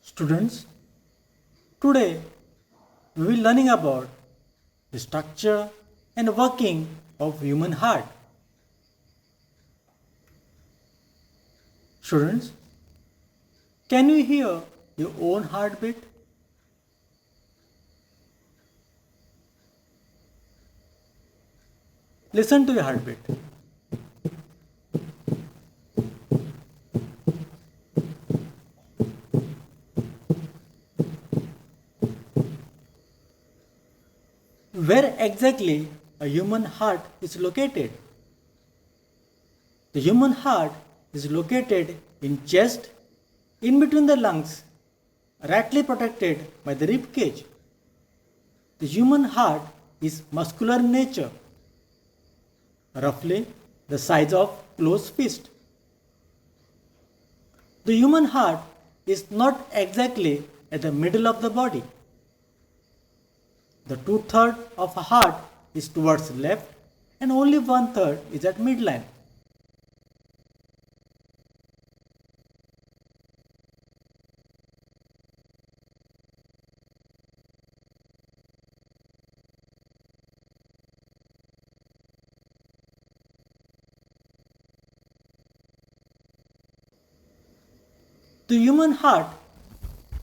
Students, today we will learning about the structure and working of human heart. Students, can you hear your own heartbeat? Listen to your heartbeat. Where exactly a human heart is located? The human heart is located in chest, in between the lungs, rightly protected by the rib cage. The human heart is muscular in nature, roughly the size of closed fist. The human heart is not exactly at the middle of the body. The 2/3 of a heart is towards left and only 1/3 is at midline. The human heart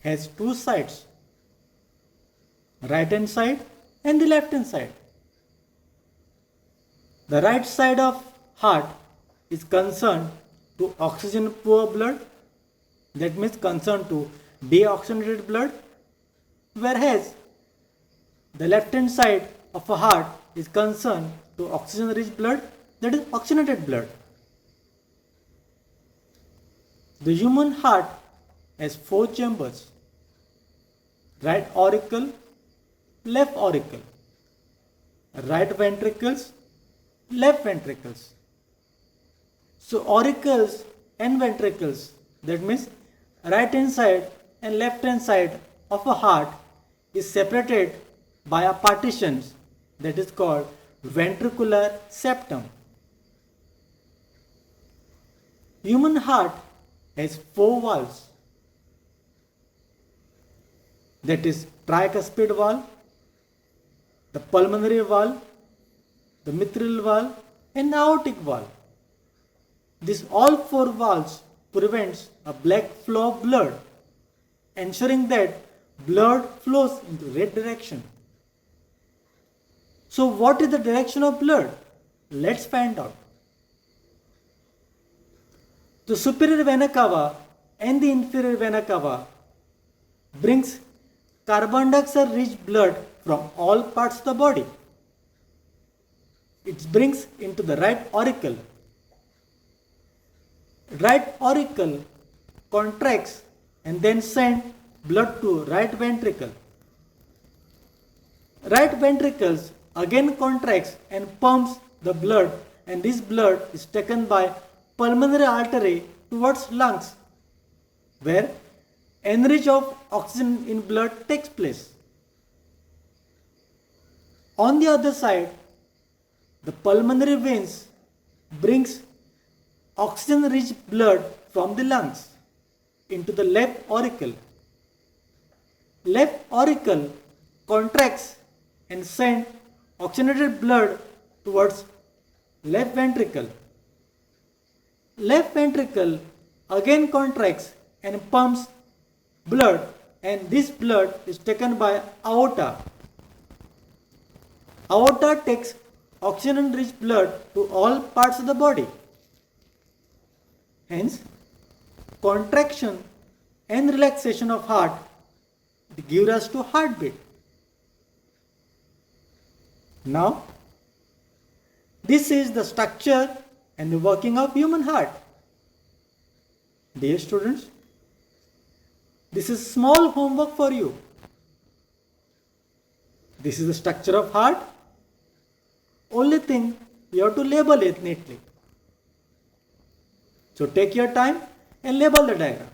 has two sides, right hand side and the left hand side. The right side of heart is concerned to oxygen poor blood, that means concerned to deoxygenated blood, whereas the left hand side of a heart is concerned to oxygen rich blood, that is oxygenated blood. The human heart has four chambers: right auricle, left auricle, right ventricles, left ventricles. So auricles and ventricles, that means right hand side and left hand side of a heart, is separated by a partition that is called ventricular septum. Human heart has four valves, that is tricuspid valve, the pulmonary valve, the mitral valve and aortic valve. These all four valves prevents a black flow of blood, ensuring that blood flows into red direction. So what is the direction of blood? Let's find out. The superior vena cava and the inferior vena cava brings carbon dioxide rich blood from all parts of the body. It brings into the right auricle. Right auricle contracts and then sends blood to right ventricle. Right ventricles again contracts and pumps the blood, and this blood is taken by pulmonary artery towards lungs, where enrich of oxygen in blood takes place. On the other side, the pulmonary veins brings oxygen rich blood from the lungs into the left auricle. Left auricle contracts and sends oxygenated blood towards left ventricle. Left ventricle again contracts and pumps blood, and this blood is taken by aorta. Aorta takes oxygen rich blood to all parts of the body. Hence, contraction and relaxation of heart give us to heartbeat. Now, this is the structure and the working of human heart. Dear students, this is small homework for you. This is the structure of heart. Only thing, you have to label it neatly. So take your time and label the diagram.